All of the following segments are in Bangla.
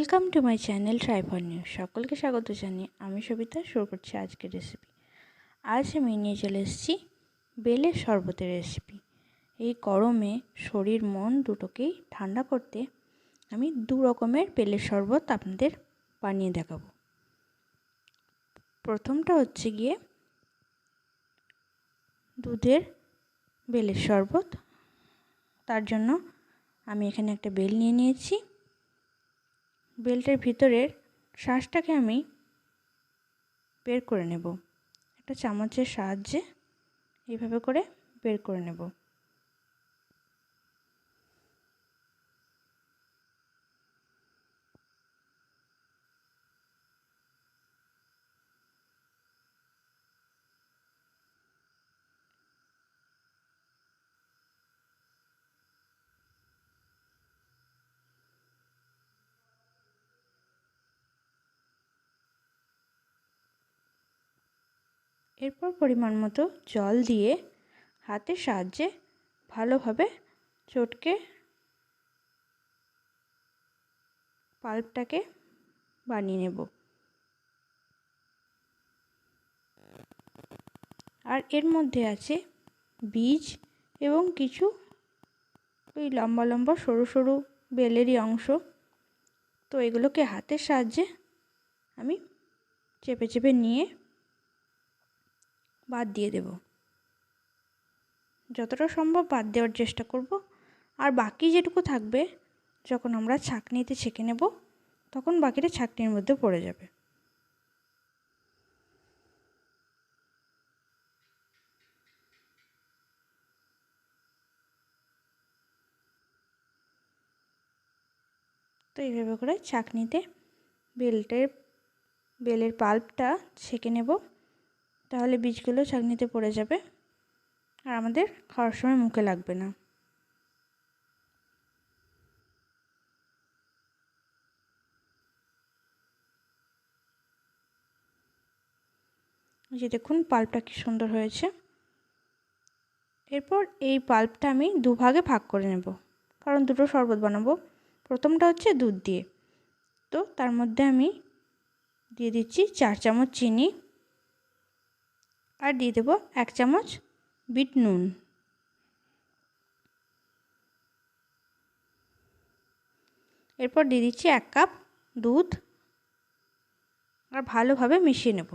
Welcome to my channel try for new. সকলকে স্বাগত জানিয়ে আমি সবিতা শুরু করছি আজকের রেসিপি। আজ আমি নিয়ে চলে এসেছি বেলের শরবতের রেসিপি। এই গরমে শরীর মন দুটোকেই ঠান্ডা করতে আমি দু রকমের বেলের শরবত আপনাদের বানিয়ে দেখাবো। প্রথমটা হচ্ছে গিয়ে দুধের বেলের শরবত। তার জন্য আমি এখানে একটা বেল নিয়ে নিয়েছি। বেলটার ভিতরের শাঁসটাকে আমি বের করে নেব। একটা চামচের সাহায্যে এইভাবে করে বের করে নেব। এরপর পরিমাণ মতো জল দিয়ে হাতের সাহায্যে ভালোভাবে চটকে পাল্পটাকে বানিয়ে নেব। আর এর মধ্যে আছে বীজ এবং কিছু ওই লম্বা লম্বা সরু সরু বেলেরই অংশ। তো এগুলোকে হাতের সাহায্যে আমি চেপে চেপে নিয়ে বাদ দিয়ে দেব। যতটা সম্ভব বাদ দেওয়ার চেষ্টা করব। আর বাকি যেটুকু থাকবে যখন আমরা ছাঁকনিতে ছেঁকে নেব তখন বাকিটা ছাঁকনির মধ্যে পড়ে যাবে। তো এইভাবে করে ছাঁকনিতে বেলের পাল্পটা ছেঁকে নেব, তাহলে বীজগুলো ছাঁকনিতে পড়ে যাবে আর আমাদের খাওয়ার সময় মুখে লাগবে না। যে দেখুন পাল্পটা কি সুন্দর হয়েছে। এরপর এই পাল্পটা আমি দুভাগে ভাগ করে নেব, কারণ দুটো শরবত বানাবো। প্রথমটা হচ্ছে দুধ দিয়ে। তো তার মধ্যে আমি দিয়ে দিচ্ছি 4 চামচ চিনি আর দিয়ে দেবো 1 চামচ বিট নুন। এরপর দিয়ে দিচ্ছি 1 কাপ দুধ আর ভালোভাবে মিশিয়ে নেব।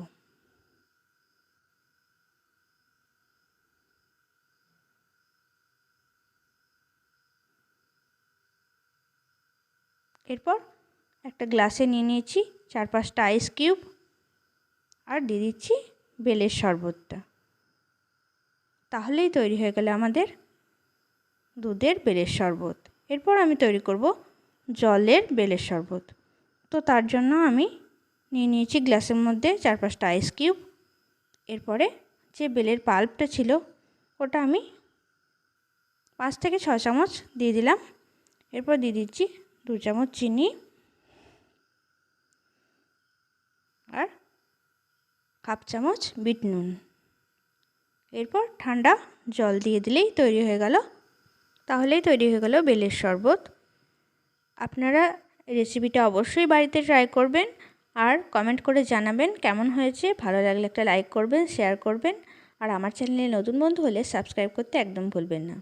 এরপর একটা গ্লাসে নিয়ে নিয়েছি 4-5টা আইস কিউব আর দিয়ে দিচ্ছি বেলের শরবতটা। তাহলেই তৈরি হয়ে গেল আমাদের দুধের বেলের শরবত। এরপর আমি তৈরি করব জলের বেলের শরবত। তো তার জন্য আমি নিয়ে নিয়েছি গ্লাসের মধ্যে 4-5টা আইস কিউব। এরপরে যে বেলের পাল্পটা ছিল ওটা আমি 5 থেকে 6 চামচ দিয়ে দিলাম। এরপর দিয়ে দিচ্ছি 2 চামচ চিনি আর হাফ চামচ বিট নুন। এরপর ঠান্ডা জল দিয়ে দিলেই তৈরি হয়ে গেল। তাহলেই তৈরি হয়ে গেল বেলের শরবত। আপনারা রেসিপিটা অবশ্যই বাড়িতে ট্রাই করবেন আর কমেন্ট করে জানাবেন কেমন হয়েছে। ভালো লাগলে একটা লাইক করবেন, শেয়ার করবেন আর আমার চ্যানেলে নতুন বন্ধু হলে সাবস্ক্রাইব করতে একদম ভুলবেন না।